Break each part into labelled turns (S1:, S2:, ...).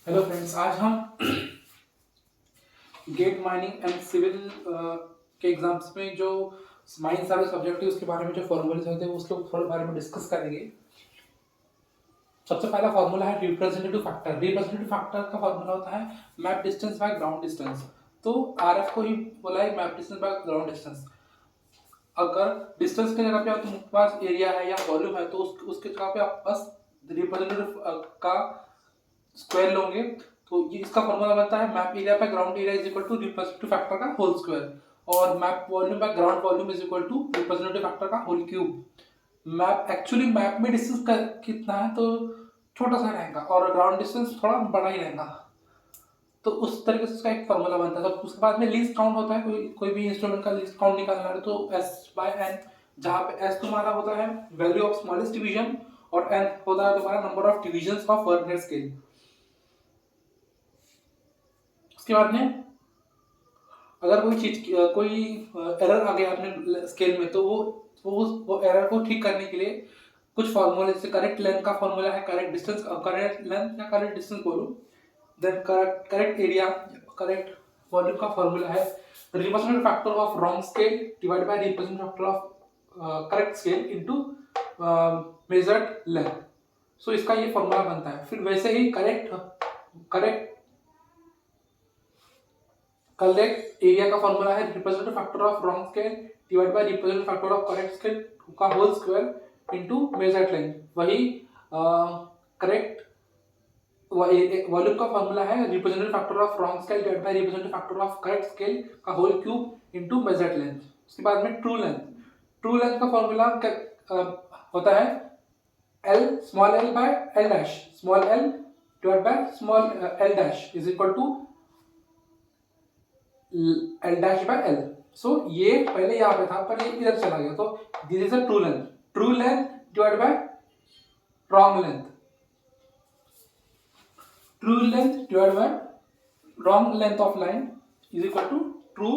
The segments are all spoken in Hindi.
S1: हेलो फ्रेंड्स, आज हम गेट माइनिंग एंड सिविल के एग्जाम्स में जो माइनिंग सारे सब्जेक्ट है उसके बारे में जो फॉर्मूले होते हैं उसके थोड़े बारे में डिस्कस करेंगे। सबसे पहला फॉर्मूला है रिप्रेजेंटेटिव फैक्टर। रिप्रेजेंटेटिव फैक्टर का फॉर्मूला होता है map distance by ground distance. तो आरएफ को ही बोला है map distance by ground distance. अगर डिस्टेंस की जगह पे आपके पास एरिया है या वॉल्यूम है तो उसके जगह पे आप बस रिप्रेजेंटेटिव का स्क्वायर लोगे तो ये इसका फॉर्मूला बनता है map area by ground area is equal to representative factor का होल स्क्वायर और map volume by ground volume is equal to representative factor का whole cube. Map actually map में डिस्टेंस कितना है तो छोटा सा रहेगा और ग्राउंड डिस्टेंस थोड़ा बड़ा ही रहेगा। तो उस तरीके से उसका एक फॉर्मूला बनता है। तो उसके बाद में लीस्ट काउंट होता है, कोई भी इंस्ट्रूमेंट का लीस्ट काउंट निकालना है तो एस बाय एन, जहाँ पे एस तुम्हारा होता है वैल्यू ऑफ स्मॉलेस्ट डिवीजन और एन होता है तुम्हारा number of division of vernier scale. उसके बाद में अगर कोई चीज कोई एरर आ गया अपने स्केल में तो वो एरर को ठीक करने के लिए कुछ फॉर्मूले, जैसे करेक्ट लेंथ का फॉर्मूला है करेक्ट डिस्टेंस, करेक्ट लेंथ या करेक्ट डिस्टेंस बोलो, then correct area, correct volume का फॉर्मूला है representative factor of wrong scale divide by representative factor of correct scale into measured length. So इसका ये फॉर्मूला बनता है। फिर वैसे ही करेक्ट करेक्ट करेक्ट एरिया का फॉर्मूला है representative factor of wrong scale divide by representative factor of correct scale का whole square into measured length. वही करेक्ट वॉल्यूम का फॉर्मूला है representative factor of wrong scale divide by representative factor of correct scale का whole cube into measured length. उसके बाद में ट्रू लेंथ। ट्रू लेंथ का फॉर्मूला होता है L small L by L dash, small L divide by small L dash is equal to L dash by L. So ये पहले यहाँ पे था पर ये इधर चला गया तो this is a true length. True length divide by wrong length, true length divide by wrong length of line is equal to true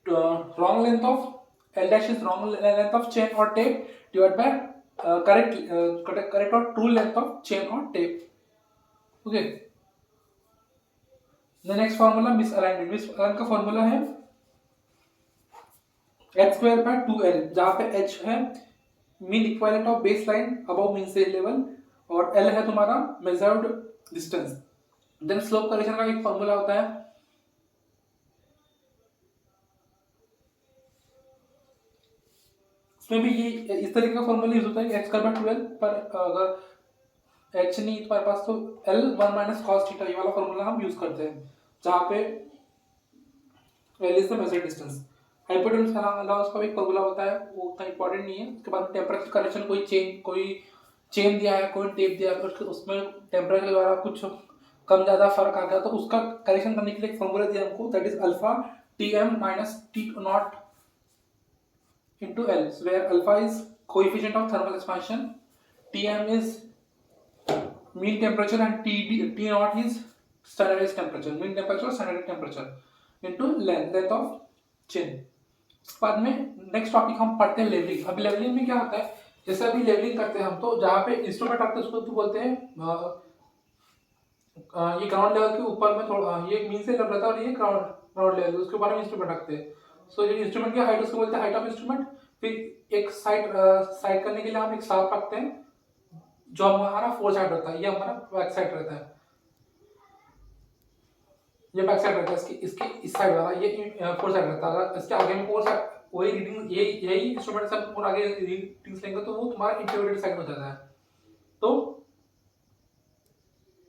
S1: wrong length of L dash is wrong length of chain और टेप डिवाइड बाय करेक्ट और ट्रू लेंथ ऑफ चेन और tape. Okay, the next formula misalignment. Misalign का फॉर्मूला है h स्क्वायर बाय 2l, जहां पे h है mean equivalent of base line above mean से लेवल और l है तुम्हारा measured distance. Then slope correction का एक फॉर्मूला होता है उसमें भी ये इस तरीके का फॉर्मूला यूज होता है h स्क्वायर बाय 2l, पर अगर h नहीं तुम्हारे पास तो l 1 माइनस cos थीटा ये वाला फॉर्मूला हम यूज करते हैं जहां पे l is the measured distance. Hypotenuse allowance का एक फॉर्मूला होता है, वो उतना इंपॉर्टेंट नहीं है। उसके बाद टेम्परेचर करेक्शन, कोई चेन दिया है कोई टेप दिया है उसमें टेम्परेचर के द्वारा कुछ कम ज्यादा फर्क आ गया तो उसका करेक्शन करने के लिए एक फॉर्मूला दिया हमको, that is alpha T M minus T naught into L, where alpha is coefficient of thermal expansion, Tm is mean temperature and T naught is standardized temperature, mean temperature standard temperature into length of chain। बाद में नेक्स्ट टॉपिक हम पढ़ते हैं लेवलिंग। अब लेवलिंग में क्या होता है, जैसे अभी लेवलिंग करते हैं हम तो जहाँ पे इंस्ट्रूमेंट रखते हैं उसको तो बोलते हैं ये ग्राउंड लेवल के ऊपर में थोड़ा ये मीन से लेवल रहता है और ये ग्राउंड लेवल उसके ऊपर में इंस्ट्रूमेंट रखते हैं। सो ये इंस्ट्रूमेंट की हाइट उसको बोलते हैं हाइट ऑफ इंस्ट्रूमेंट। फिर एक साइड करने के लिए हम एक शाफ्ट रखते हैं जो हमारा फोर साइड रहता है, ये हमारा बैक साइड रहता है, ये बैक साइड रहता है इसकी इसकी इस साइड वाला ये फोर साइड रहता है। अगर इसके आगे में फोर साइड वही रीडिंग यही इंस्ट्रूमेंट से और आगे रीडिंग्स लेंगे तो वो तुम्हारा इंटीग्रेटेड साइड हो जाता है। तो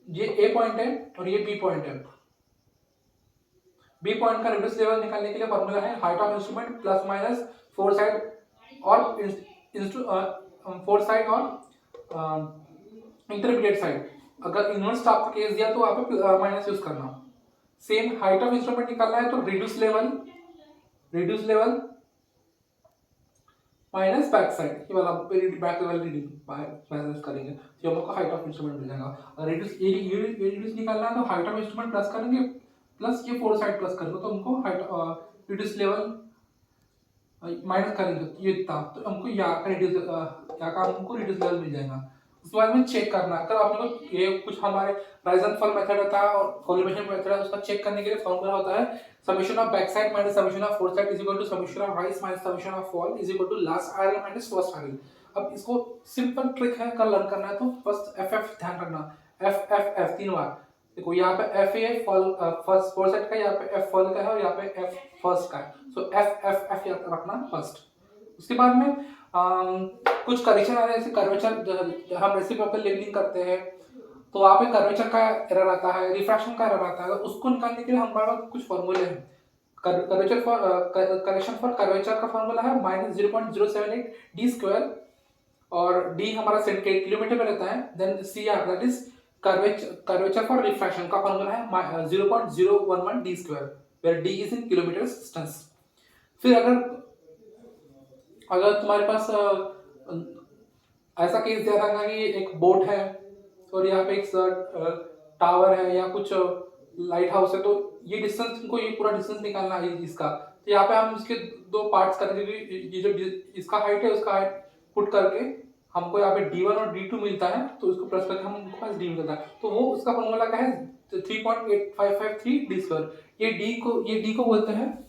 S1: ये ए पॉइंट है और ये बी पॉइंट है। बी पॉइंट का रेडियस लेवल निकालने के लिए फॉर्मूला है height of instrument plus minus four side और फोर साइड और इंटरमीडिएट साइड। अगर इनवर्स स्टाफ का केस दिया तो वहां पे माइनस यूज करना। सेम हाइट ऑफ इंस्ट्रूमेंट निकालना है तो reduce level minus back side, ये वाला बैक लेवल रीडिंग माइनस करेंगे तो हम लोग को हाइट ऑफ इंस्ट्रूमेंट मिल जाएगा। अगर रिड्यूस निकालना है तो हाइट ऑफ इंस्ट्रूमेंट प्लस करेंगे प्लस ये फोर साइड प्लस करेंगे तो हमको हाइट रिड्यूस लेवल माइनस करेंगे ये इतना तो हमको यहाँ का हमको रिड्यूस लेवल मिल जाएगा। उसके बाद में चेक करना, अगर आपने को ये कुछ हमारे राइज एंड फॉल मेथड होता है और कोलिमेशन मेथड है, उसका चेक करने के लिए फॉर्मूला होता है summation of back side minus summation of fore side is equal to summation of rise minus summation of fall is equal to last RL minus first RL. अब इसको सिंपल ट्रिक है, कल लर्न करना है तो फर्स्ट एफ एफ ध्यान रखना, एफ एफ एफ 3 बार। देखो यहाँ पे F A fall first four side का, यहाँ पे एफ फॉल का है और यहाँ पे एफ फर्स्ट का है, सो एफ एफ एफ याद रखना फर्स्ट। उसके बाद में कुछ करेक्शन आ रहे हैं, जैसे कर्वेचर हम रेसिप्रोकल लेवलिंग करते हैं तो वहाँ पे कर्वेचर का एरर आता है, रिफ्रैक्शन का एरर आता है, उसको निकालने के लिए हमारे पास कुछ फॉर्मूले हैं। Curvature for correction for curvature का फॉर्मूला है -0.078 डी स्क्वायर और डी हमारा किलोमीटर में रहता है, then C R that is curvature for refraction का फॉर्मूला है 0.011 D square where D is in kilometre distance. फिर अगर तुम्हारे पास ऐसा केस दिया था कि एक बोट है और यहाँ पे एक टावर है या कुछ लाइट हाउस है, तो ये डिस्टेंस तुमको ये पूरा डिस्टेंस निकालना है इसका, तो यहाँ पे हम इसके दो पार्ट्स करके ये जो इसका हाइट है उसका हाइट पुट करके हमको यहाँ पे D1 और D2 मिलता है, तो इसको प्लस करके हमको पास D मिलता है, तो वो उसका फॉर्मूला क्या है 3.8553 डी स्क्वायर। ये D को बोलते हैं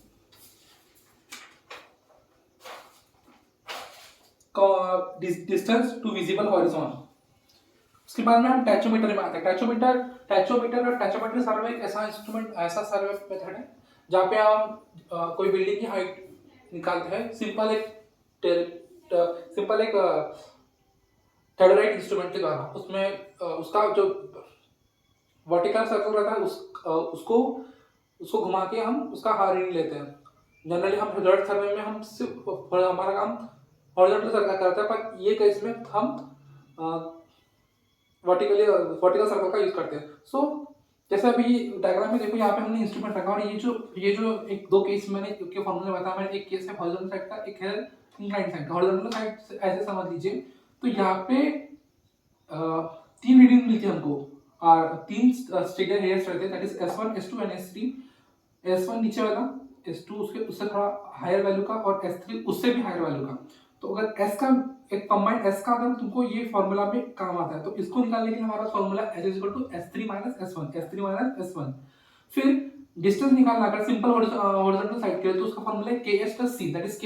S1: डिस्टेंस टू विजिबल हॉरिजॉन। उसके बाद में हम टैचोमीटर में आते हैं। टैचोमीटर सर्वे एक ऐसा इंस्ट्रूमेंट, ऐसा सर्वे मेथड है जहाँ पे हम कोई बिल्डिंग की हाइट निकालते हैं सिंपल एक टेलोराइट इंस्ट्रूमेंट के द्वारा। उसमें उसका जो वर्टिकल सर्कल रहता है उसको घुमा के हम उसका रीडिंग लेते हैं। जनरली हम हॉरिजॉन्टल सर्वे में हम सिर्फ हमारा काम हॉरिजॉन्टल सर्कल करते हैं, पर ये केस में हम वर्टिकल सर्कल का यूज करते हैं। सो जैसे अभी डायग्राम में देखो, यहाँ पे हमने इंस्ट्रूमेंट रखा और ये जो एक दो केस मैंने के फॉर्मूले बताया मैंने, एक केस है हॉरिजॉन्टल साइड का, एक है इंक्लाइंड साइड का। हॉरिजॉन्टल साइड ऐसे समझ लीजिए, तो यहाँ पे 3 रीडिंग मिलती है हमको और 3 स्टेटर हेयर्स रहते हैं, that is S1 S2 and S3। S1 नीचे वाला, S2 उससे थोड़ा हायर वैल्यू का और S3 उससे भी हायर वैल्यू का। तो अगर S का एक कंबाइंड S का अगर तुमको ये फॉर्मूला में काम आता है, तो इसको निकालने के लिए हमारा formula S is equal to S3 minus S1। फिर डिस्टेंस निकालना अगर सिंपल हॉरिजॉन्टल साइड के लिए, तो उसका फॉर्मूला है KS plus C, that is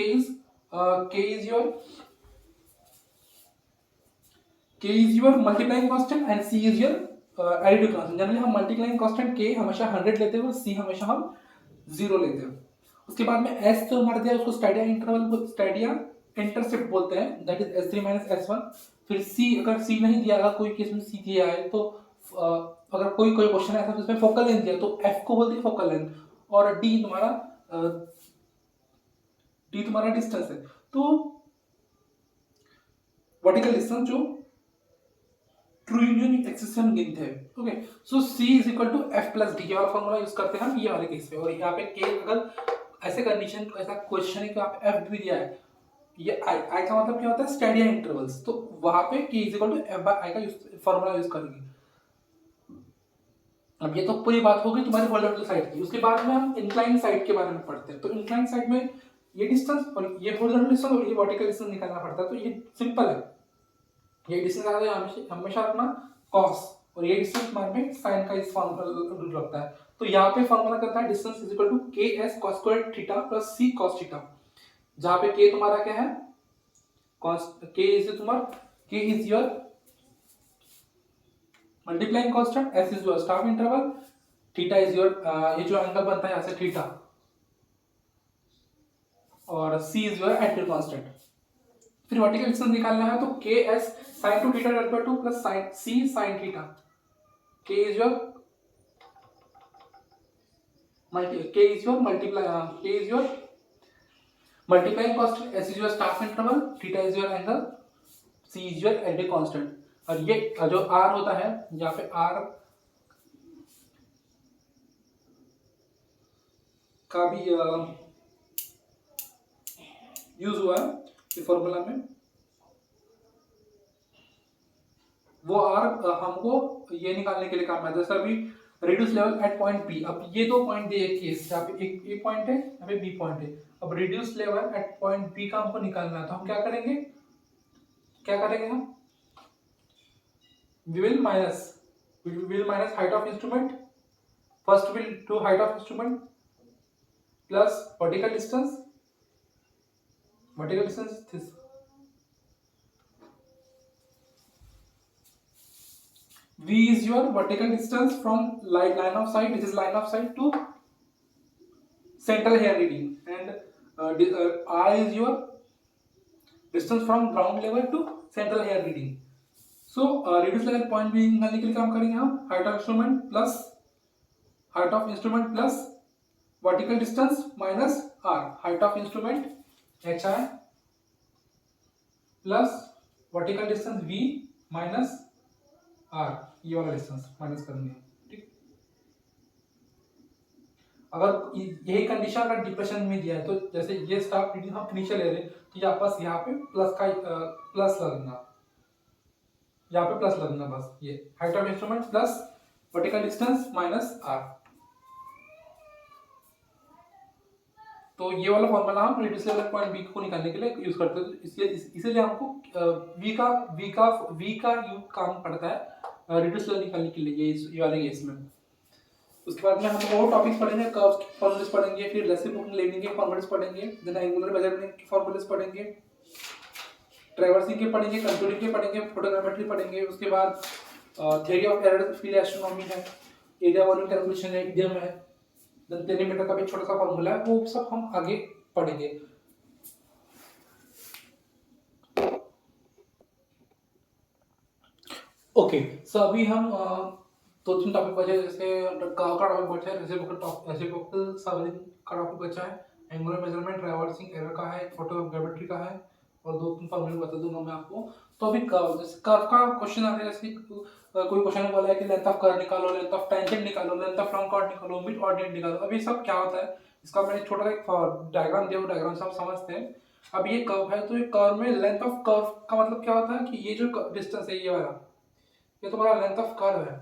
S1: K is your multiplying constant and C is your additive constant। Generally हम मल्टीप्लाइंग कांस्टेंट K हमेशा 100 लेते हैं और C हमेशा हम 0 लेते हैं। उसके बाद में S जो हमारा दिया उसको स्टैडिया इंटरसेप्ट बोलते हैं, that is S3 minus S1। फिर C, अगर C नहीं दिया, अगर कोई केस में C दिया है तो अगर कोई क्वेश्चन ऐसा जिसमें फोकल लेंथ दिया तो F को बोलते हैं फोकल लेंथ, और D तुम्हारा डिस्टेंस है, तो वर्टिकल डिस्टेंस जो ट्रू यूनियन एक्सिस से हम गिनते हैं। Okay, so C is equal to F plus D, ये वाला फॉर्मूला यूज करते हैं हम ये वाले केस पे। और यहाँ पे K, अगर ऐसे कंडीशन ऐसा क्वेश्चन है कि आप F भी दिया है, ये I का मतलब क्या होता है स्टैडिया इंटरवल्स, तो वहां पे K is equal to F by I का फॉर्मूला यूज करेंगे। अब ये तो पूरी बात होगी तुम्हारी हॉरिजॉन्टल साइड की। उसके बाद में हम इंक्लाइंड साइड के बारे में पढ़ते हैं। तो इंक्लाइंड साइड में ये डिस्टेंस और ये हॉरिजॉन्टल डिस्टेंस और ये वर्टिकल डिस्टेंस निकालना पड़ता है। तो ये सिंपल है, ये डिस्टेंस हमेशा रखना cos, और ये डिस्टेंस हमारे में sin का इस फॉर्मूला रूल रखता है। तो यहाँ पे फॉर्मूला करता है distance is equal to KS cos square theta plus C cos theta, जहाँ पे K तुम्हारा क्या है K is your multiplying constant, S is your staff interval, theta is your ये जो एंगल बनता है यहाँ से थीटा, और C is your additive constant. फिर वर्टिकल डिस्टेंस निकालना है तो KS sin 2 theta delta 2 plus C sin theta. K is your multiplying constant, S is your staff interval, theta is your angle, C is your additive constant. और ये जो R होता है, यहाँ पे R का भी यूज हुआ है इस फॉर्मूला में। वो R हमको ये निकालने के लिए काम आता है। जैसे अभी reduce level at point P, अब ये दो पॉइंट दिए केस, यहाँ पे एक A पॉइंट है, यहाँ पे B पॉइंट है। अब reduce level at point P का हमको निकालना है, तो हम क्या करेंगे हम we will minus height of instrument. First we'll do height of instrument plus vertical distance. Vertical distance is this. V is your vertical distance from line of sight. This is line of sight to central hair reading, and R is your distance from ground level to central hair reading. So reduce level point भी निकालने के लिए काम करेंगे हम height of instrument plus vertical distance minus R. Height of instrument HI plus vertical distance V minus R. ये वाला डिस्टेंस माइनस करेंगे, ठीक। अगर यही कंडीशन अगर डिप्रेशन में दिया है तो जैसे ये स्टाफ रीडिंग हम इनिशियल ले रहे हैं तो यहाँ पे प्लस लगना, यहाँ पे प्लस लगना बस। ये height of instrument plus vertical distance minus R. तो ये वाला फॉर्मूला हम रेडियस लेवल पॉइंट बी को निकालने के लिए यूज करते हैं। इसलिए इसीलिए हमको वी का यूज काम पड़ता है रेडियस लेवल निकालने के लिए, ये वाले केस में। उसके बाद में हम और टॉपिक्स पढ़ेंगे, कर्व्स के फॉर्मूलेस पढ़ेंगे, फिर रेसिप्रोकल लेवलिंग के फॉर्मूलेस पढ़ेंगे, देन एंगुलर मेजरमेंट के फॉर्मूलेस पढ़ेंगे, ट्रैवर्सिंग के पढ़ेंगे, कंटूरिंग के पढ़ेंगे, फोटोग्रामेट्री पढ़ेंगे। उसके बाद theory of error field astronomy है, एरिया वॉल्यूम कैलकुलेशन है, इडियम है, देन टेलीमीटर का भी छोटा सा फॉर्मूला है, वो सब हम आगे पढ़ेंगे। ओके, सो अभी हम दो तीन टॉपिक बचे, जैसे कर्व का टॉपिक बचा है, रेसिप्रोकल सर्वेलिंग का टॉपिक बचा है, एंगुलर मेजरमेंट, ट्रैवर्सिंग एरर का है, फोटोग्रामेट्री का है, और दो तीन फॉर्मूले बता दूंगा मैं आपको। तो अभी कर्व का क्वेश्चन आ रहा है, जैसे कोई क्वेश्चन बोला है कि लेंथ ऑफ कर्व निकालो, लेंथ ऑफ टेंजेंट निकालो, लेंथ ऑफ लॉन्ग कॉर्ड निकालो, मिड ऑर्डिनेट निकालो। अभी सब क्या होता है, इसका मैंने छोटा सा एक डायग्राम दिया, वो डायग्राम सब समझते हैं। अब ये कर्व है, तो ये कर्व में लेंथ ऑफ कर्व का मतलब क्या होता है कि ये जो डिस्टेंस है ये वाला, ये तो हमारा लेंथ ऑफ कर्व है।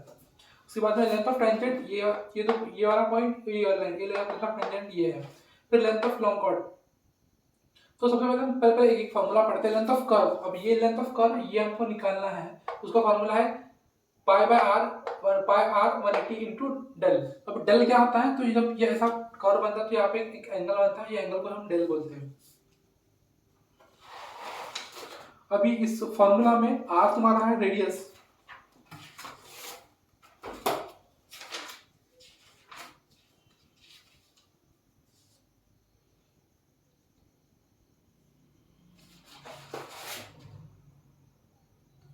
S1: उसके बाद में लेंथ ऑफ टेंजेंट ये तो ये वाला पॉइंट, ये वाला ये लेंथ ऑफ टेंजेंट ये है। फिर लेंथ ऑफ लॉन्ग कॉर्ड, तो सबसे पहले हम पहले एक फॉर्मूला पढ़ते हैं लेंथ ऑफ कर्व। अब ये लेंथ ऑफ कर्व ये हमको निकालना है, उसका फॉर्मूला है पाई आर 180 इनटू डेल। अब डेल क्या होता है, तो जब ये ऐसा कर्व बनता है तो यहाँ पे एक एंगल बनता है, ये एंगल को हम डेल बोलते हैं। अभी इस फॉर्मूला में आर तुम्हारा है रेडियस,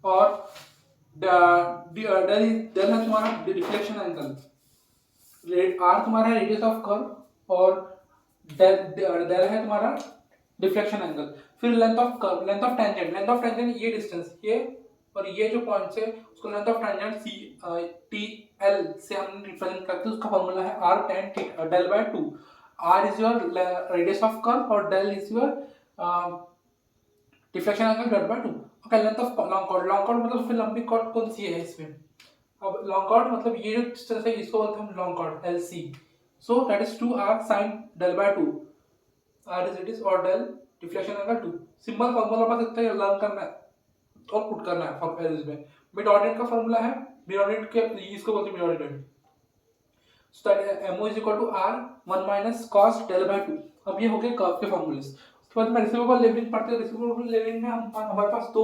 S1: और डेल है तुम्हारा डिफ्लेक्शन एंगल, आर तुम्हारा है रेडियस ऑफ कर्व, और डेल है तुम्हारा डिफ्लेक्शन एंगल। फिर length of curve, length of tangent ये डिस्टेंस, ये और ये जो पॉइंट्स है उसको length of tangent T L से हम रिप्रेजेंट करते हैं। उसका फॉर्मूला है R tan theta del by 2। R is your radius of curve और del is your deflection angle del by 2। Okay, length of long chord मतलब फिर लंबी कॉर्ड कौन सी है इसमें। अब लॉन्ग कॉर्ड मतलब ये जो डिस्टेंस है इसको बोलते हैं हम long chord LC। So that is 2r sin del by 2, r is it is और del deflection angle 2। Simple formula बस इतना ही लर्न करना है और पुट करना है फॉर्मूला में। मिड ऑर्डिनेट का फार्मूला है, मिड ऑर्डिनेट के इसको बोलते हैं mid ordinate. So that mo is equal to r 1 minus cos del by 2। अब ये हो गए कर्व के फार्मूलेस। उसके बाद में रेसिप्रोकल लेवलिंग पढ़ते हैं। रेसिप्रोकल लेवलिंग में हम हमारे पास दो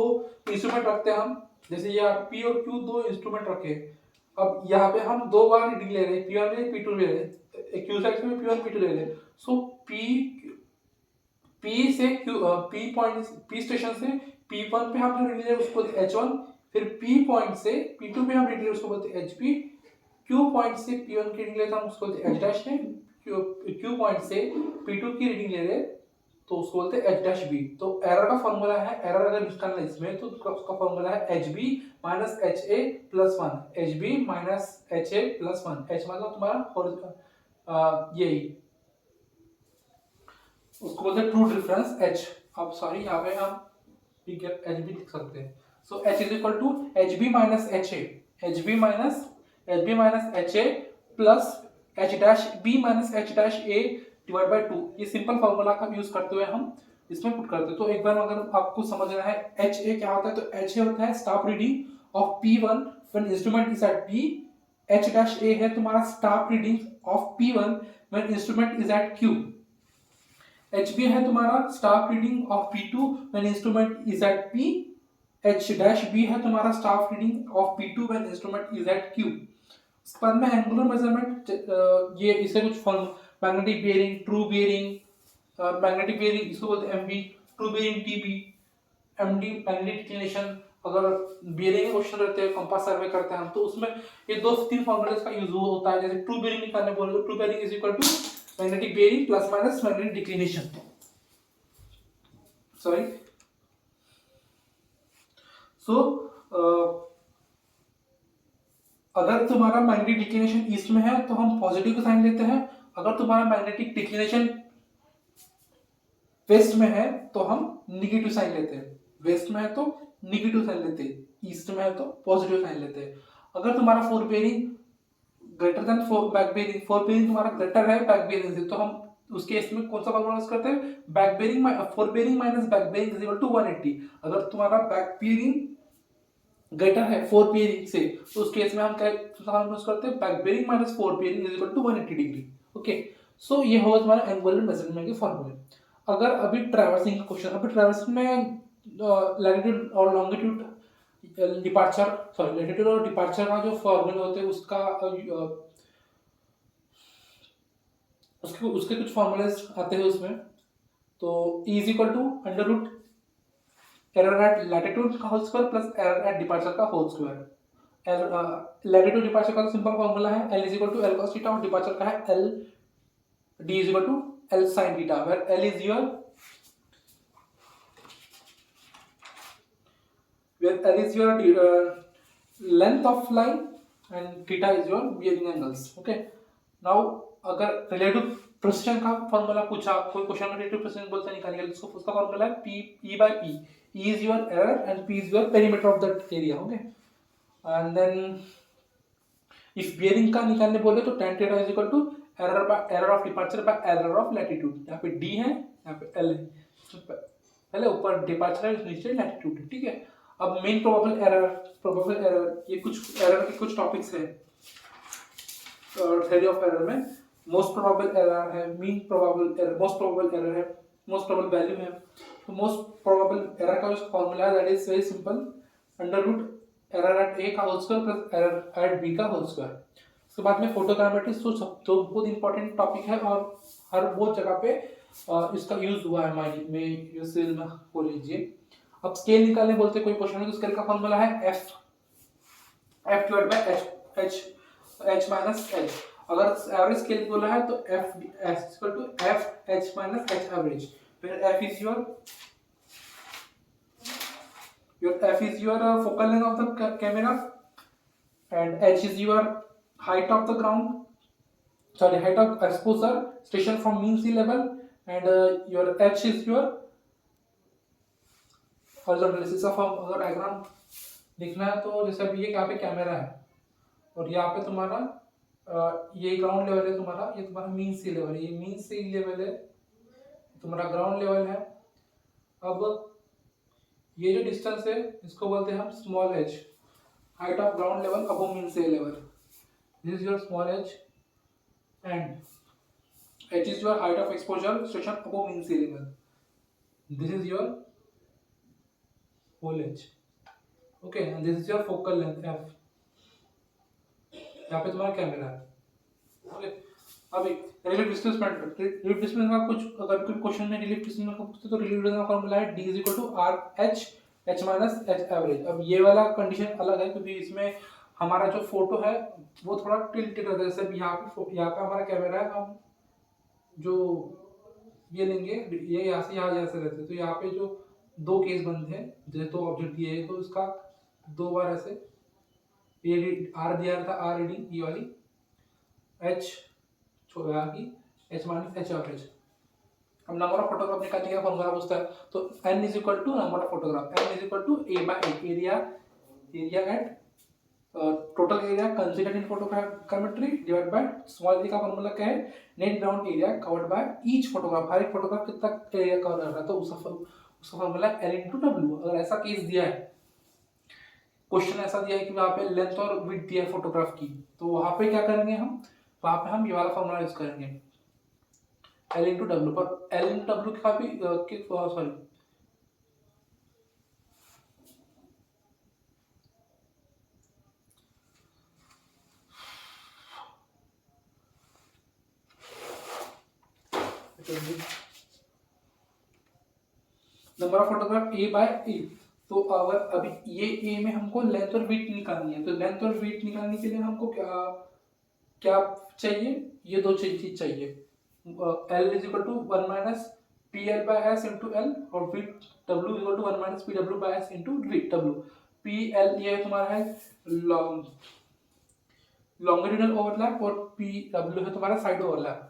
S1: इंस्ट्रूमेंट रखते हैं हम, जैसे ये P और Q दो इंस्ट्रूमेंट रखे। अब यहाँ पे हम दो बार रीडिंग ले रहे हैं, P1 में P2 ले रहे हैं, Q साइड में P1 P2 ले रहे हैं। सो P से P पॉइंट P स्टेशन से P1 पे हम जो रीडिंग ले रहे हैं उसको बोलते हैं H1। फिर P पॉइंट से P2 पे हम रीडिंग ले रहे हैं उसको बोलते हैं HP। Q पॉइंट से P1 की रीडिंग लेते हैं हम उसको बोलते हैं H डैश है। Q पॉइंट से P2 की रीडिंग ले रहे हैं तो उसको बोलते हैं H डैश B। तो एरर का फॉर्मूला है, एरर अगर निकालना है इसमें तो उसका फॉर्मूला है HB minus HA plus 1। HB minus HA plus 1। H मतलब तुम्हारा यही उसको बोलते हैं ट्रू डिफरेंस H। अब सॉरी यहाँ पे हम HB लिख सकते हैं। So H is equal to HB minus HA, HB minus HA plus H dash B minus H dash A divide bye 2। ये सिंपल फार्मूला का यूज करते हुए हम इसमें पुट करते हैं। तो एक बार अगर आपको समझना है HA क्या होता है, तो HA होता है staff reading of P1 when instrument is at P, H dash A है तुम्हारा staff reading of P1 when instrument is at Q। HB है तुम्हारा staff reading of P2 when instrument is at P। H dash B है तुम्हारा staff reading of P2 when instrument is at Q। इसके बाद में एंगुलर मेजरमेंट, ये इसे कुछ form, magnetic bearing, true bearing, magnetic bearing इसको बोलते हैं MB, true bearing TB, MD magnetic declination. अगर बेयरिंग क्वेश्चन रहते हैं, कंपास सर्वे करते हैं हम, तो उसमें ये 2 से 3 फॉर्मूले का यूज होता है। जैसे ट्रू बेयरिंग निकालने बोले तो true bearing is equal to magnetic bearing plus minus magnetic declination, sorry. So अगर तुम्हारा मैग्नेटिक डिक्लिनेशन ईस्ट में है तो हम पॉजिटिव का साइन लेते हैं, अगर तुम्हारा मैग्नेटिक डिक्लिनेशन वेस्ट में है तो हम निगेटिव साइन लेते हैं। वेस्ट में है तो निगेटिव साइन लेते हैं, ईस्ट में है तो पॉजिटिव साइन लेते हैं। अगर तुम्हारा four bearing greater than four back bearing, fore bearing तुम्हारा ग्रेटर है बैक बेयरिंग से, तो हम उस केस में कौन सा फॉर्मूला यूज करते हैं, back bearing fore bearing minus back bearing is equal to 180। अगर तुम्हारा बैक बेयरिंग ग्रेटर है फोर बेयरिंग से, तो उस केस में हम क्या यूज करते हैं, back bearing minus fore bearing is equal to 180 degree. Okay, so ये होगा तुम्हारा एंगुलर मेजरमेंट के फॉर्मूले। अगर अभी ट्रैवर्सिंग का क्वेश्चन, अभी ट्रैवर्सिंग में लैटिट्यूड और लॉन्गिट्यूड डिपार्चर, सॉरी लैटिट्यूड और डिपार्चर का जो फॉर्मूले होते हैं उसका उसके कुछ फॉर्मूलेस आते हैं उसमें। तो E is equal to under root error at latitude का whole square plus error at departure का होल स्क्वायर। लैटिट्यूड डिपार्चर का सिंपल फॉर्मूला है L is equal to L cos theta, और डिपार्चर का है L D is equal to L sin theta, where L is your length of line and theta is your bearing angles. Okay, now अगर रिलेटिव प्रेसिशन का फॉर्मूला पूछा, कोई क्वेश्चन में रिलेटिव प्रेसिशन बोलते निकालिए, उसको उसका फॉर्मूला है P E by P, E is your error and P is your perimeter of that area. Okay, and then if bearing का निकालने बोले तो tan theta is equal to error of departure by error of latitude। यहाँ पे D है, यहाँ पे L है, पहले ऊपर डिपार्चर है, नीचे लैटिट्यूड है। ठीक है, अब मेन प्रोबेबल एरर, ये कुछ एरर के कुछ टॉपिक्स है थ्योरी ऑफ एरर में। मोस्ट प्रोबेबल एरर है, mean probable error, most probable error है, मोस्ट प्रोबेबल वैल्यू है। तो मोस्ट प्रोबेबल एरर का जो फॉर्मूला है that is very simple, under root error at A का whole square plus error at B का होल स्क्वायर। उसके बाद में फोटोग्रामेट्री तो बहुत इंपॉर्टेंट टॉपिक है और हर बहुत जगह पे इसका यूज हुआ है हमारी में, सेल में हो लीजिए। अब स्केल निकालने बोलते कोई क्वेश्चन है तो स्केल का फॉर्मूला है F divide by H minus H। अगर एवरेज स्केल बोला है तो F equal to F H minus H average, फिर F is your focal length of the camera and H is your height of the ground, sorry height of exposure station from mean sea level, and your H is your horizontal axis of। अगर डायग्राम दिखना है तो जैसे अभी ये यहाँ पे कैमरा है और यहाँ पे तुम्हारा ये ग्राउंड लेवल है, तुम्हारा ये तुम्हारा मीन सी लेवल है, ये मीन सी लेवल है, तुम्हारा ग्राउंड लेवल है। अब ये जो डिस्टेंस है इसको बोलते हैं हम small h, height of ground level above mean sea level. This is your small h and h is your height of exposure station above mean sea level. This is your whole h, okay, and this is your focal length f। यहाँ पे तुम्हारा कैमरा है। ओके, अभी रिलेटिव डिस्प्लेसमेंट का कुछ, अगर कोई क्वेश्चन में रिलेटिव डिस्प्लेसमेंट का पूछते तो रिलेटिव डिस्प्लेसमेंट का फॉर्मूला है D is equal to R H H minus H average. अब ये वाला कंडीशन अलग है क्योंकि इसमें हमारा जो फोटो है वो थोड़ा टिल्टेड होता है। जैसे यहाँ पे हमारा कैमरा है, हम जो ये लेंगे, ये यहाँ से यहाँ जैसे रहते हैं, तो यहाँ पे जो दो केस बनते हैं, जैसे दो ऑब्जेक्ट दिए है तो उसका दो बार ऐसे ये R दिया था, R रीडिंग ये वाली, H छोड़ा की H माइनस H एवरेज। अब नंबर ऑफ फोटोग्राफ निकालने का फॉर्मूला पूछता है तो N is equal to number of photograph, N is equal to A by area at total area considered in photogrammetry divide by small A का फॉर्मूला क्या है, net ground area covered by each photograph. हर एक फोटोग्राफ कितना एरिया कवर कर रहा है तो उसका फॉर्मूला L into W। अगर ऐसा केस दिया है क्वेश्चन ऐसा दिया है कि वहाँ पे लेंथ और विड्थ दिया है फोटोग्राफ की, तो वहाँ पे क्या करेंगे हम, वहाँ पे हम ये वाला फॉर्मूला यूज करेंगे एल इंटू डब्ल्यू, पर एल इंटू डब्ल्यू का भी sorry number of photograph A by A. तो अगर अभी ये ए में हमको लेंथ और विड्थ निकालनी है, तो लेंथ और विड्थ निकालने के लिए हमको क्या क्या चाहिए, ये दो चीज चाहिए, L is equal to one minus P L by S into L, और width W is equal to one minus P W by S into W. P L ये तुम्हारा है लॉन्गिट्यूडनल ओवरलैप, और पी डब्ल्यू है तुम्हारा साइड ओवरलैप।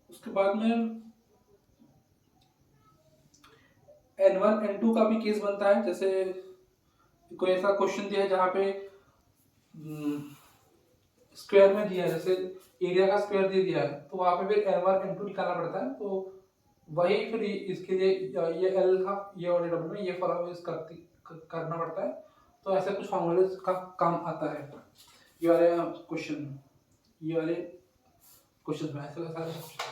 S1: उसके बाद में N1 N2 का भी केस बनता है, जैसे कोई ऐसा क्वेश्चन दिया है जहाँ पे स्क्वायर में दिया है, जैसे एरिया का स्क्वायर दे दिया है, तो वहाँ पे फिर N1 N2 निकालना पड़ता है। तो वही फिर इसके लिए ये L का ये वाले डब्ल्यू में ये फॉर्मूला यूज करना पड़ता है। तो ऐसे कुछ फॉर्मूले का काम आता है ये वाले क्वेश्चन, ये वाले क्वेश्चन में ऐसे सारे क्वेश्चन।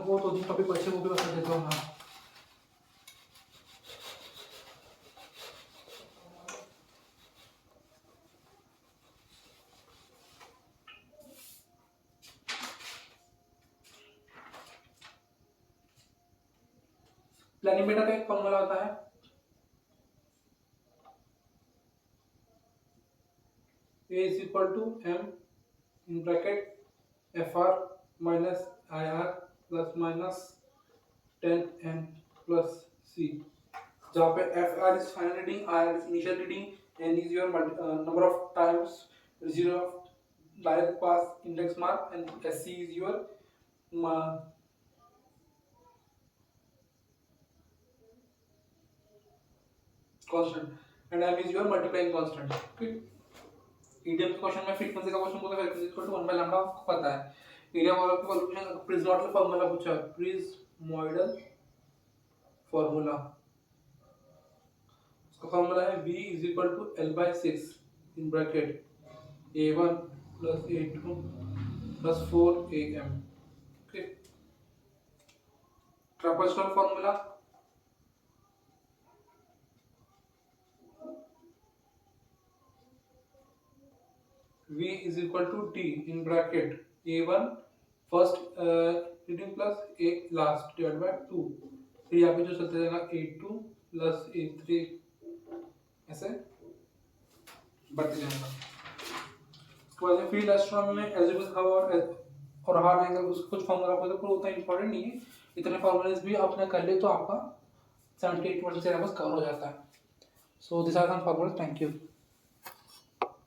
S1: वो तो टॉपिक बच्चे वो भी बता देता हूँ। हाँ, प्लानिमीटर का एक फॉर्मूला होता है, A is equal to m in bracket fr minus ir plus minus 10n plus c, जहाँ पे fr is final reading, ir is initial reading, n is your number of times zero of direct pass index mark, and sc is your constant, and m is your multiplying constant। okay, EDM के क्वेश्चन में फ्रीक्वेंसी का क्वेश्चन पूछा, frequency equal to 1 by lambda आपको पता है। एरिया वाला की क्वेश्चन प्रिज्मोइडल फार्मूला पूछा, प्रिज्मोइडल फार्मूला, उसका फार्मूला है V is equal to L by 6 in bracket A1 plus A2 plus 4AM। Okay, trapezoidal formula V is equal to T in bracket A1 first reading plus A last divided by 2, फिर यहाँ पे जो चलता जाएगा A2 प्लस A3 ऐसे बढ़ते जाएगा। उसके बाद फील्ड एस्ट्रोनॉमी में एल्जेब्रिक और हार्ड एंगल उसका कुछ फॉर्मूला आपको तो उतना इंपॉर्टेंट नहीं है, इतने फॉर्मूलाज भी आपने कर ले तो आपका 78% सिलेबस कवर हो जाता है। So this are some formulas. Thank you.